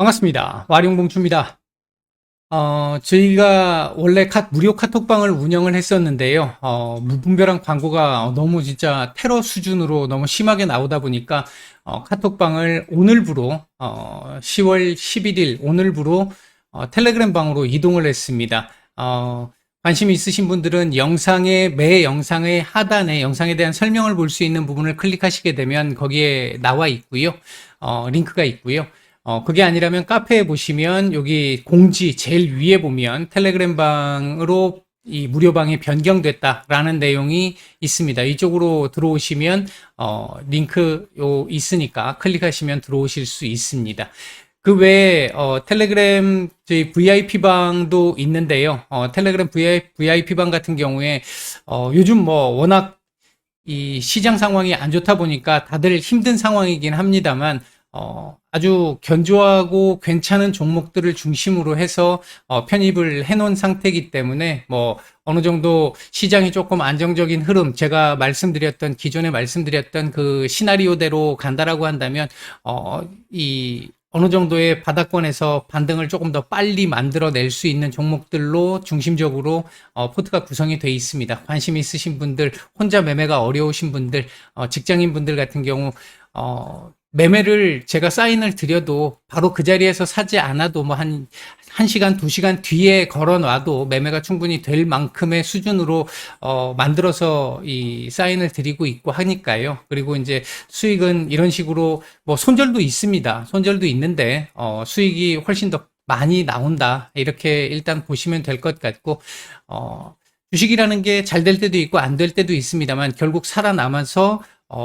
반갑습니다. 와룡봉추입니다. 저희가 원래 무료 카톡방을 운영을 했었는데요. 무분별한 광고가 너무 진짜 테러 수준으로 너무 심하게 나오다 보니까, 카톡방을 오늘부로, 10월 11일 오늘부로, 텔레그램 방으로 이동을 했습니다. 관심 있으신 분들은 매 영상의 하단에 영상에 대한 설명을 볼 수 있는 부분을 클릭하시게 되면 거기에 나와 있고요. 링크가 있고요. 그게 아니라면 카페에 보시면 여기 공지 제일 위에 보면 텔레그램 방으로 이 무료방이 변경됐다라는 내용이 있습니다. 이쪽으로 들어오시면 링크 있으니까 클릭하시면 들어오실 수 있습니다. 그 외에 텔레그램 저희 VIP 방도 있는데요. 텔레그램 VIP 방 같은 경우에 요즘 뭐 워낙 이 시장 상황이 안 좋다 보니까 다들 힘든 상황이긴 합니다만 아주 견조하고 괜찮은 종목들을 중심으로 해서 편입을 해놓은 상태이기 때문에 뭐 어느 정도 시장이 조금 안정적인 흐름, 제가 기존에 말씀드렸던 그 시나리오대로 간다라고 한다면 어느 정도의 바닥권에서 반등을 조금 더 빨리 만들어낼 수 있는 종목들로 중심적으로 포트가 구성이 되어 있습니다. 관심 있으신 분들, 혼자 매매가 어려우신 분들, 직장인 분들 같은 경우 매매를 제가 사인을 드려도 바로 그 자리에서 사지 않아도 뭐 한 1시간, 2시간 뒤에 걸어 놔도 매매가 충분히 될 만큼의 수준으로 만들어서 이 사인을 드리고 있고 하니까요. 그리고 이제 수익은 이런 식으로 뭐 손절도 있습니다. 손절도 있는데 수익이 훨씬 더 많이 나온다. 이렇게 일단 보시면 될 것 같고 주식이라는 게 잘 될 때도 있고 안 될 때도 있습니다만 결국 살아남아서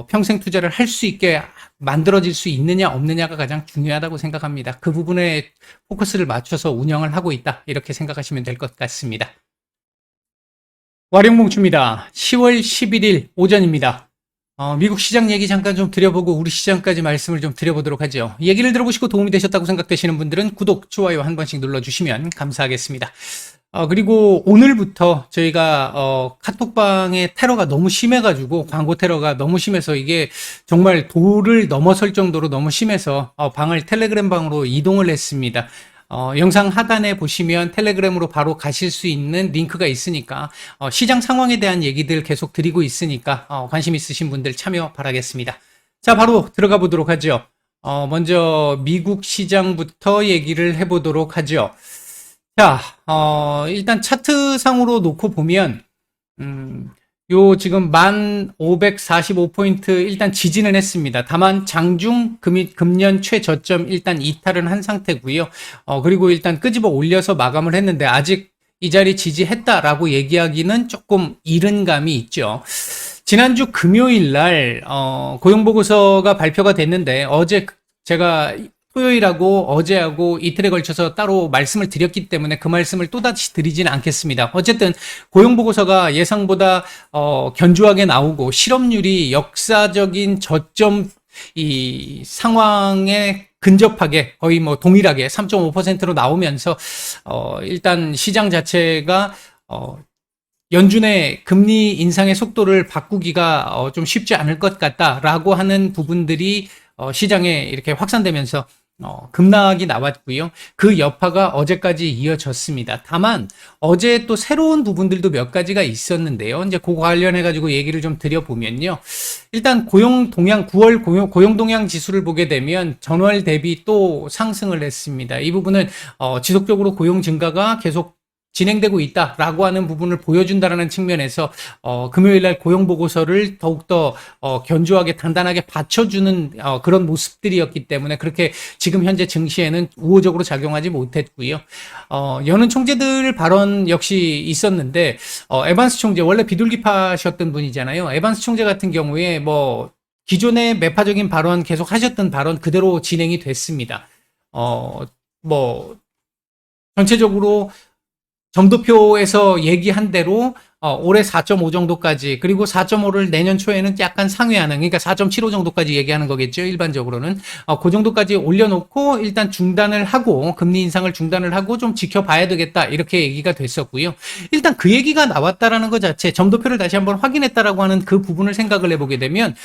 평생 투자를 할 수 있게 만들어질 수 있느냐 없느냐가 가장 중요하다고 생각합니다. 그 부분에 포커스를 맞춰서 운영을 하고 있다. 이렇게 생각하시면 될 것 같습니다. 와룡봉추입니다. 10월 11일 오전입니다. 미국 시장 얘기 잠깐 좀 드려보고 우리 시장까지 말씀을 좀 드려보도록 하죠. 얘기를 들어보시고 도움이 되셨다고 생각되시는 분들은 구독, 좋아요 한 번씩 눌러주시면 감사하겠습니다. 그리고 오늘부터 저희가 카톡방의 테러가 너무 심해가지고 광고 테러가 너무 심해서 이게 정말 도를 넘어설 정도로 너무 심해서 방을 텔레그램 방으로 이동을 했습니다. 영상 하단에 보시면 텔레그램으로 바로 가실 수 있는 링크가 있으니까 시장 상황에 대한 얘기들 계속 드리고 있으니까 관심 있으신 분들 참여 바라겠습니다. 자, 바로 들어가 보도록 하죠. 먼저 미국 시장부터 얘기를 해보도록 하죠. 자, 일단 차트상으로 놓고 보면, 요 지금 1545포인트 일단 지지는 했습니다. 다만 장중 금년 최저점 일단 이탈은 한 상태고요. 그리고 일단 끄집어 올려서 마감을 했는데 아직 이 자리 지지했다라고 얘기하기는 조금 이른 감이 있죠. 지난주 금요일 날, 고용보고서가 발표가 됐는데 어제 제가 토요일하고 어제하고 이틀에 걸쳐서 따로 말씀을 드렸기 때문에 그 말씀을 또다시 드리지는 않겠습니다. 어쨌든 고용보고서가 예상보다 견조하게 나오고 실업률이 역사적인 저점 이 상황에 근접하게 거의 뭐 동일하게 3.5%로 나오면서 일단 시장 자체가 연준의 금리 인상의 속도를 바꾸기가 좀 쉽지 않을 것 같다라고 하는 부분들이 시장에 이렇게 확산되면서 급락이 나왔고요. 그 여파가 어제까지 이어졌습니다. 다만 어제 또 새로운 부분들도 몇 가지가 있었는데요. 이제 그거 관련해 가지고 얘기를 좀 드려보면요. 일단 9월 고용 동향 지수를 보게 되면 전월 대비 또 상승을 했습니다. 이 부분은 지속적으로 고용 증가가 계속 진행되고 있다라고 하는 부분을 보여준다라는 측면에서 금요일날 고용보고서를 더욱더 견조하게 단단하게 받쳐주는 그런 모습들이었기 때문에 그렇게 지금 현재 증시에는 우호적으로 작용하지 못했고요. 여는 총재들 발언 역시 있었는데 에반스 총재 원래 비둘기파셨던 분이잖아요. 에반스 총재 같은 경우에 뭐 기존의 매파적인 발언 계속 하셨던 발언 그대로 진행이 됐습니다. 뭐 전체적으로 점도표에서 얘기한 대로 올해 4.5 정도까지 그리고 4.5를 내년 초에는 약간 상회하는 그러니까 4.75 정도까지 얘기하는 거겠죠. 일반적으로는 그 정도까지 올려놓고 일단 중단을 하고 금리 인상을 중단을 하고 좀 지켜봐야 되겠다 이렇게 얘기가 됐었고요. 일단 그 얘기가 나왔다라는 것 자체 점도표를 다시 한번 확인했다라고 하는 그 부분을 생각을 해보게 되면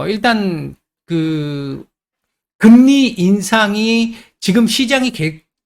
일단 그 금리 인상이 지금 시장이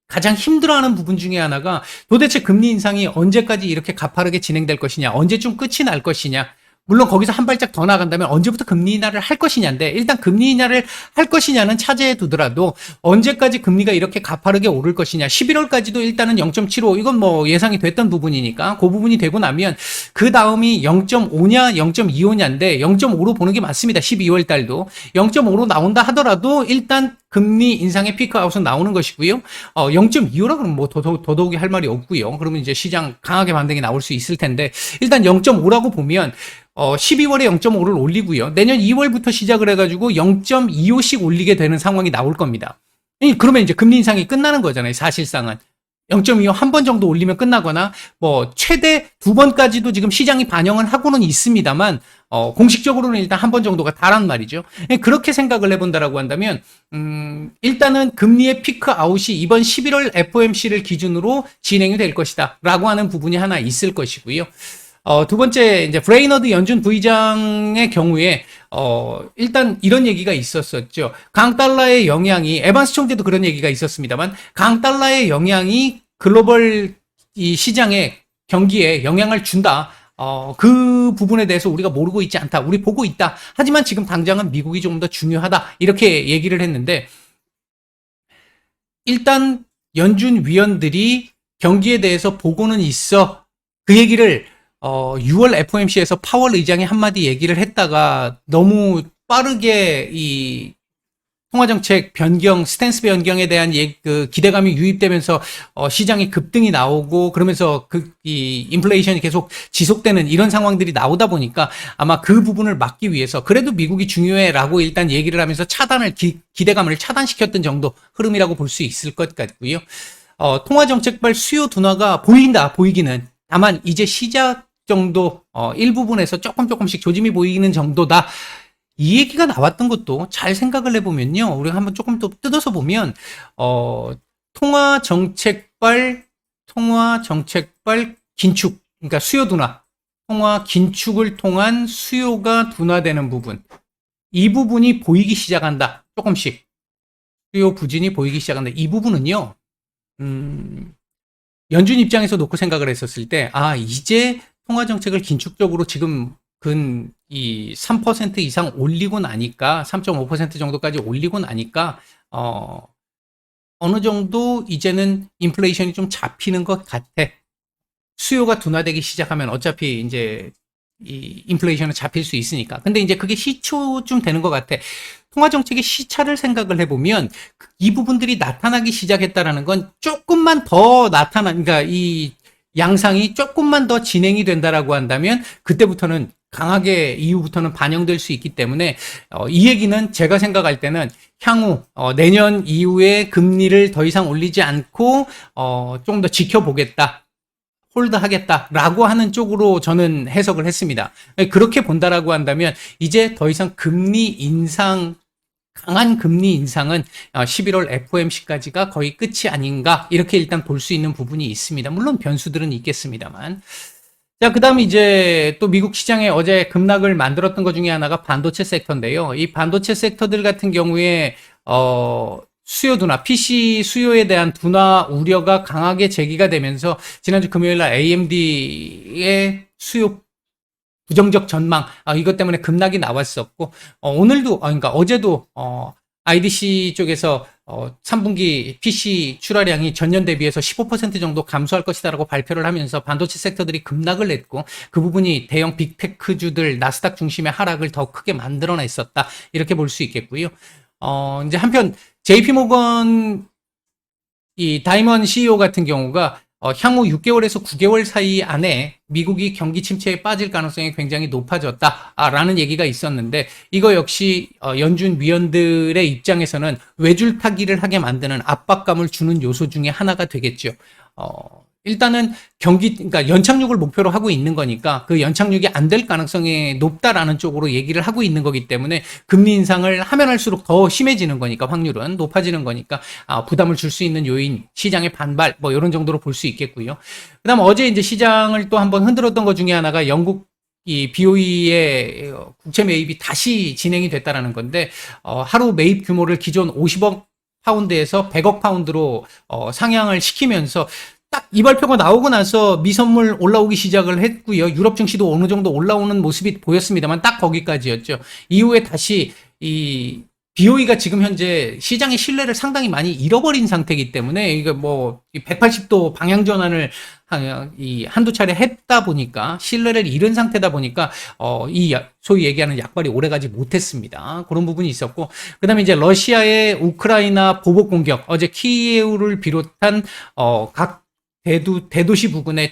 가장 힘들어하는 부분 중에 하나가 도대체 금리 인상이 언제까지 이렇게 가파르게 진행될 것이냐, 언제쯤 끝이 날 것이냐. 물론 거기서 한 발짝 더 나간다면 언제부터 금리 인하를 할 것이냐인데, 일단 금리 인하를 할 것이냐는 차제에 두더라도 언제까지 금리가 이렇게 가파르게 오를 것이냐, 11월까지도 일단은 0.75, 이건 뭐 예상이 됐던 부분이니까 그 부분이 되고 나면 그 다음이 0.5냐 0.25냐인데 0.5로 보는 게 맞습니다. 12월 달도 0.5로 나온다 하더라도 일단 금리 인상의 피크아웃은 나오는 것이고요. 0.25라 그러면 뭐 더더욱이 할 말이 없고요. 그러면 이제 시장 강하게 반등이 나올 수 있을 텐데, 일단 0.5라고 보면 12월에 0.5를 올리고요. 내년 2월부터 시작을 해가지고 0.25씩 올리게 되는 상황이 나올 겁니다. 그러면 이제 금리 인상이 끝나는 거잖아요. 사실상은. 0.25 한 번 정도 올리면 끝나거나 뭐 최대 2번까지도 지금 시장이 반영을 하고는 있습니다만 공식적으로는 일단 한 번 정도가 다란 말이죠. 그렇게 생각을 해본다라고 한다면 일단은 금리의 피크 아웃이 이번 11월 FOMC를 기준으로 진행이 될 것이다 라고 하는 부분이 하나 있을 것이고요. 두 번째, 이제 브레이너드 연준 부의장의 경우에 일단 이런 얘기가 있었었죠. 강달러의 영향이, 에반스 총재도 그런 얘기가 있었습니다만, 강달러의 영향이 글로벌 이 시장의 경기에 영향을 준다. 그 부분에 대해서 우리가 모르고 있지 않다. 우리 보고 있다. 하지만 지금 당장은 미국이 조금 더 중요하다. 이렇게 얘기를 했는데, 일단 연준 위원들이 경기에 대해서 보고는 있어. 그 얘기를 6월 FOMC에서 파월 의장이 한마디 얘기를 했다가 너무 빠르게 이 통화정책 변경, 스탠스 변경에 대한 그 기대감이 유입되면서 시장에 급등이 나오고, 그러면서 이 인플레이션이 계속 지속되는 이런 상황들이 나오다 보니까 아마 그 부분을 막기 위해서 그래도 미국이 중요해라고 일단 얘기를 하면서 기대감을 차단시켰던 정도 흐름이라고 볼 수 있을 것 같고요. 통화정책발 수요 둔화가 보이기는, 다만 이제 시작 정도, 일부분에서 조금씩 조짐이 보이는 정도다. 이 얘기가 나왔던 것도 잘 생각을 해보면요. 우리가 한번 조금 더 뜯어서 보면, 통화정책발 긴축, 그러니까 수요 둔화, 통화 긴축을 통한 수요가 둔화되는 부분. 이 부분이 보이기 시작한다. 조금씩. 수요 부진이 보이기 시작한다. 이 부분은요, 연준 입장에서 놓고 생각을 했었을 때, 이제 통화정책을 긴축적으로 지금 이 3% 이상 올리고 나니까, 3.5% 정도까지 올리고 나니까, 어느 정도 이제는 인플레이션이 좀 잡히는 것 같아. 수요가 둔화되기 시작하면 어차피 이제 이 인플레이션은 잡힐 수 있으니까. 근데 이제 그게 시초쯤 되는 것 같아. 통화정책의 시차를 생각을 해보면 이 부분들이 나타나기 시작했다라는 건 조금만 더 그러니까 이 양상이 조금만 더 진행이 된다라고 한다면 그때부터는 강하게 이후부터는 반영될 수 있기 때문에 이 얘기는 제가 생각할 때는 향후 내년 이후에 금리를 더 이상 올리지 않고 좀 더 지켜보겠다. 홀드하겠다라고 하는 쪽으로 저는 해석을 했습니다. 그렇게 본다라고 한다면 이제 더 이상 강한 금리 인상은 11월 FOMC까지가 거의 끝이 아닌가, 이렇게 일단 볼 수 있는 부분이 있습니다. 물론 변수들은 있겠습니다만. 자, 그 다음에 이제 또 미국 시장에 어제 급락을 만들었던 것 중에 하나가 반도체 섹터인데요. 이 반도체 섹터들 같은 경우에 수요 둔화, PC 수요에 대한 둔화 우려가 강하게 제기가 되면서 지난주 금요일날 AMD의 수요 부정적 전망, 이것 때문에 급락이 나왔었고, 오늘도, 그러니까 어제도, IDC 쪽에서, 3분기 PC 출하량이 전년 대비해서 15% 정도 감소할 것이다라고 발표를 하면서 반도체 섹터들이 급락을 했고, 그 부분이 대형 빅테크주들, 나스닥 중심의 하락을 더 크게 만들어냈었다. 이렇게 볼 수 있겠고요. 이제 한편, JP모건, 이 다이먼 CEO 같은 경우가, 향후 6개월에서 9개월 사이 안에 미국이 경기 침체에 빠질 가능성이 굉장히 높아졌다라는 얘기가 있었는데, 이거 역시 연준 위원들의 입장에서는 외줄타기를 하게 만드는 압박감을 주는 요소 중에 하나가 되겠죠. 일단은 그러니까 연착륙을 목표로 하고 있는 거니까 그 연착륙이 안 될 가능성이 높다라는 쪽으로 얘기를 하고 있는 거기 때문에 금리 인상을 하면 할수록 더 심해지는 거니까, 확률은 높아지는 거니까 부담을 줄 수 있는 요인, 시장의 반발, 뭐 이런 정도로 볼 수 있겠고요. 그다음 어제 이제 시장을 또 한번 흔들었던 것 중에 하나가 영국 이 BOE의 국채 매입이 다시 진행이 됐다라는 건데, 하루 매입 규모를 기존 50억 파운드에서 100억 파운드로 상향을 시키면서 딱 이 발표가 나오고 나서 미선물 올라오기 시작을 했고요. 유럽 증시도 어느 정도 올라오는 모습이 보였습니다만 딱 거기까지였죠. 이후에 다시 이 BOE가 지금 현재 시장의 신뢰를 상당히 많이 잃어버린 상태이기 때문에 이거 뭐 180도 방향 전환을 한두 차례 했다 보니까 신뢰를 잃은 상태다 보니까 소위 얘기하는 약발이 오래가지 못했습니다. 그런 부분이 있었고, 그다음에 이제 러시아의 우크라이나 보복 공격, 어제 키예우를 비롯한 각 대도시 부근에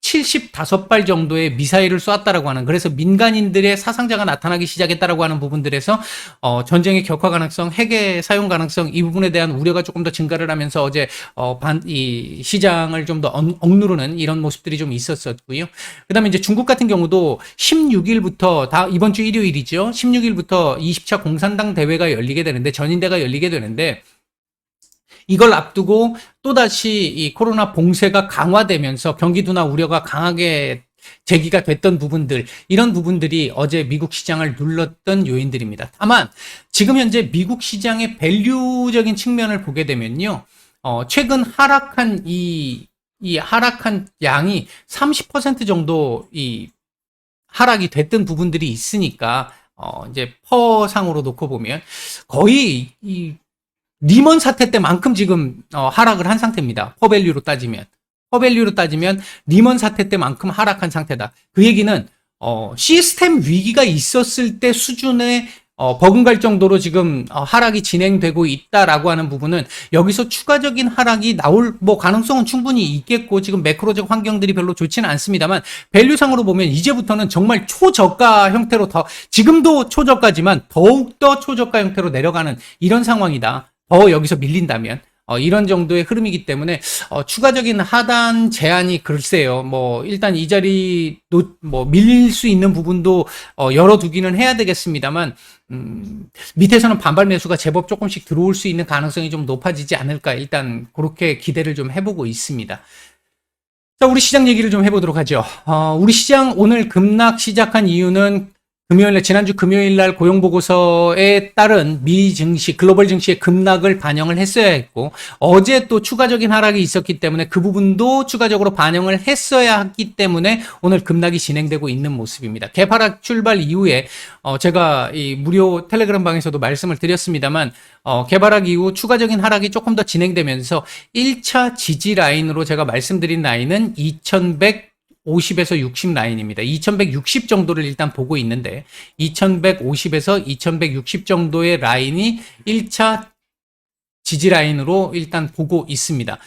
75발 정도의 미사일을 쏘았다라고 하는, 그래서 민간인들의 사상자가 나타나기 시작했다라고 하는 부분들에서 전쟁의 격화 가능성, 핵의 사용 가능성, 이 부분에 대한 우려가 조금 더 증가를 하면서 어제 이 시장을 좀 더 억누르는 이런 모습들이 좀 있었었고요. 그다음에 이제 중국 같은 경우도 16일부터 이번 주 일요일이죠. 16일부터 20차 공산당 대회가 열리게 되는데, 전인대가 열리게 되는데, 이걸 앞두고 또다시 이 코로나 봉쇄가 강화되면서 경기 둔화 우려가 강하게 제기가 됐던 부분들, 이런 부분들이 어제 미국 시장을 눌렀던 요인들입니다. 다만 지금 현재 미국 시장의 밸류적인 측면을 보게 되면요, 최근 하락한 이 하락한 양이 30% 정도 이 하락이 됐던 부분들이 있으니까 이제 퍼상으로 놓고 보면 거의 이 리먼 사태 때만큼 지금 하락을 한 상태입니다. 퍼밸류로 따지면 리먼 사태 때만큼 하락한 상태다. 그 얘기는 시스템 위기가 있었을 때 수준의 버금갈 정도로 지금 하락이 진행되고 있다라고 하는 부분은, 여기서 추가적인 하락이 나올 가능성은 충분히 있겠고, 지금 매크로적 환경들이 별로 좋지는 않습니다만 밸류상으로 보면 이제부터는 정말 초저가 형태로, 지금도 초저가지만 더욱더 초저가 형태로 내려가는 이런 상황이다. 여기서 밀린다면 이런 정도의 흐름이기 때문에 추가적인 하단 제한이, 글쎄요, 일단 이 자리 밀릴 수 있는 부분도 열어두기는 해야 되겠습니다만, 밑에서는 반발 매수가 제법 조금씩 들어올 수 있는 가능성이 좀 높아지지 않을까, 일단 그렇게 기대를 좀 해보고 있습니다. 자, 우리 시장 얘기를 좀 해보도록 하죠. 우리 시장 오늘 급락 시작한 이유는 지난주 금요일 날 고용보고서에 따른 미 증시, 글로벌 증시의 급락을 반영을 했어야 했고, 어제 또 추가적인 하락이 있었기 때문에 그 부분도 추가적으로 반영을 했어야 했기 때문에 오늘 급락이 진행되고 있는 모습입니다. 개파락 출발 이후에, 제가 이 무료 텔레그램 방에서도 말씀을 드렸습니다만, 개파락 이후 추가적인 하락이 조금 더 진행되면서 1차 지지 라인으로 제가 말씀드린 라인은 2150에서 60 라인입니다. 2160 정도를 일단 보고 있는데, 2150에서 2160 정도의 라인이 1차 지지 라인으로 일단 보고 있습니다.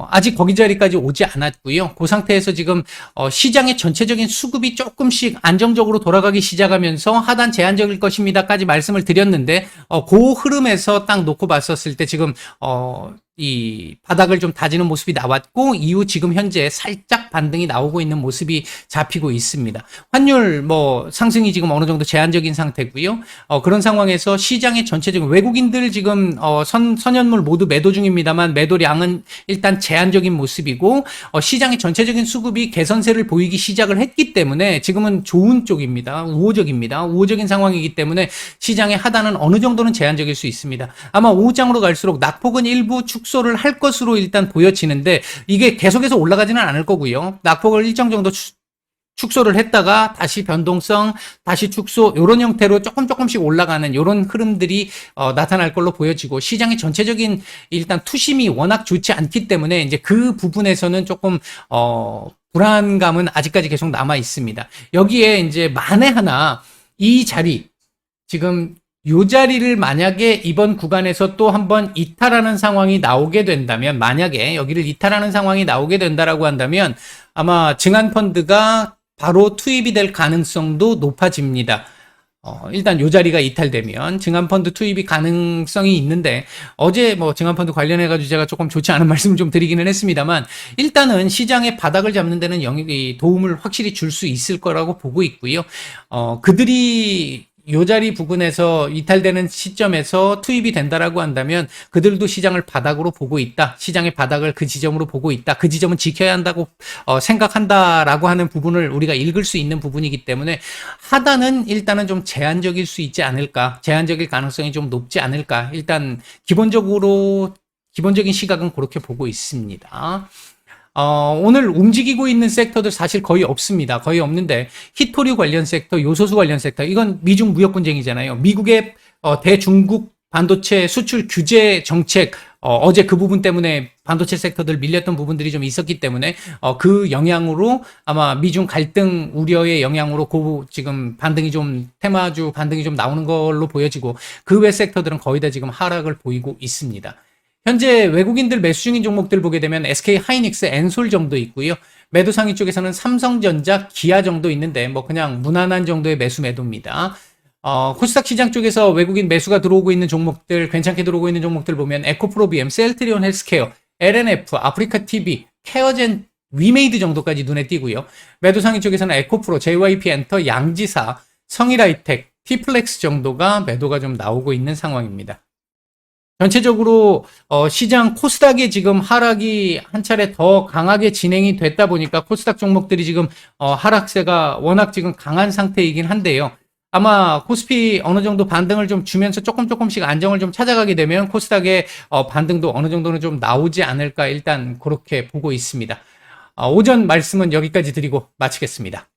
아직 거기 자리까지 오지 않았고요. 그 상태에서 지금 시장의 전체적인 수급이 조금씩 안정적으로 돌아가기 시작하면서 하단 제한적일 것입니다까지 말씀을 드렸는데, 그 흐름에서 딱 놓고 봤었을 때 지금 이 바닥을 좀 다지는 모습이 나왔고, 이후 지금 현재 살짝 반등이 나오고 있는 모습이 잡히고 있습니다. 환율 상승이 지금 어느 정도 제한적인 상태고요. 그런 상황에서 시장의 전체적인 외국인들 지금 선연물 모두 매도 중입니다만 매도량은 일단 제한적인 모습이고, 시장의 전체적인 수급이 개선세를 보이기 시작을 했기 때문에 지금은 좋은 쪽입니다. 우호적인 상황이기 때문에 시장의 하단은 어느 정도는 제한적일 수 있습니다. 아마 오후장으로 갈수록 낙폭은 일부 축소를 할 것으로 일단 보여지는데, 이게 계속해서 올라가지는 않을 거고요. 낙폭을 일정 정도 축소를 했다가 다시 변동성, 다시 축소, 이런 형태로 조금씩 올라가는 이런 흐름들이 나타날 걸로 보여지고, 시장의 전체적인 일단 투심이 워낙 좋지 않기 때문에 이제 그 부분에서는 조금 불안감은 아직까지 계속 남아 있습니다. 여기에 이제 만에 하나 이 자리, 지금 요 자리를 만약에 이번 구간에서 또 한번 이탈하는 상황이 나오게 된다면, 만약에 여기를 이탈하는 상황이 나오게 된다라고 한다면 아마 증안펀드가 바로 투입이 될 가능성도 높아집니다. 일단 요 자리가 이탈되면 증안펀드 투입이 가능성이 있는데, 어제 증안펀드 관련해가지고 제가 조금 좋지 않은 말씀을 좀 드리기는 했습니다만, 일단은 시장의 바닥을 잡는 데는 도움을 확실히 줄 수 있을 거라고 보고 있고요. 그들이 요 자리 부근에서 이탈되는 시점에서 투입이 된다라고 한다면 그들도 시장을 바닥으로 보고 있다. 시장의 바닥을 그 지점으로 보고 있다. 그 지점은 지켜야 한다고 생각한다라고 하는 부분을 우리가 읽을 수 있는 부분이기 때문에 하단은 일단은 좀 제한적일 수 있지 않을까. 제한적일 가능성이 좀 높지 않을까. 일단 기본적인 시각은 그렇게 보고 있습니다. 오늘 움직이고 있는 섹터들 사실 거의 없습니다. 거의 없는데 히토류 관련 섹터, 요소수 관련 섹터 이건 미중 무역 분쟁이잖아요. 미국의 대중국 반도체 수출 규제 정책 어제 그 부분 때문에 반도체 섹터들 밀렸던 부분들이 좀 있었기 때문에 그 영향으로 아마 미중 갈등 우려의 영향으로 지금 반등이 좀 테마주 반등이 좀 나오는 걸로 보여지고 그 외 섹터들은 거의 다 지금 하락을 보이고 있습니다. 현재 외국인들 매수 중인 종목들 보게 되면 SK 하이닉스, 엔솔 정도 있고요. 매도 상위 쪽에서는 삼성전자, 기아 정도 있는데 뭐 그냥 무난한 정도의 매수 매도입니다. 코스닥 시장 쪽에서 외국인 매수가 들어오고 있는 종목들, 괜찮게 들어오고 있는 종목들 보면 에코프로비엠, 셀트리온 헬스케어, LNF, 아프리카 TV, 케어젠, 위메이드 정도까지 눈에 띄고요. 매도 상위 쪽에서는 에코프로, JYP 엔터, 양지사, 성일하이텍, 티플렉스 정도가 매도가 좀 나오고 있는 상황입니다. 전체적으로 시장 코스닥의 지금 하락이 한 차례 더 강하게 진행이 됐다 보니까 코스닥 종목들이 지금 하락세가 워낙 지금 강한 상태이긴 한데요. 아마 코스피 어느 정도 반등을 좀 주면서 조금씩 안정을 좀 찾아가게 되면 코스닥의 반등도 어느 정도는 좀 나오지 않을까 일단 그렇게 보고 있습니다. 오전 말씀은 여기까지 드리고 마치겠습니다.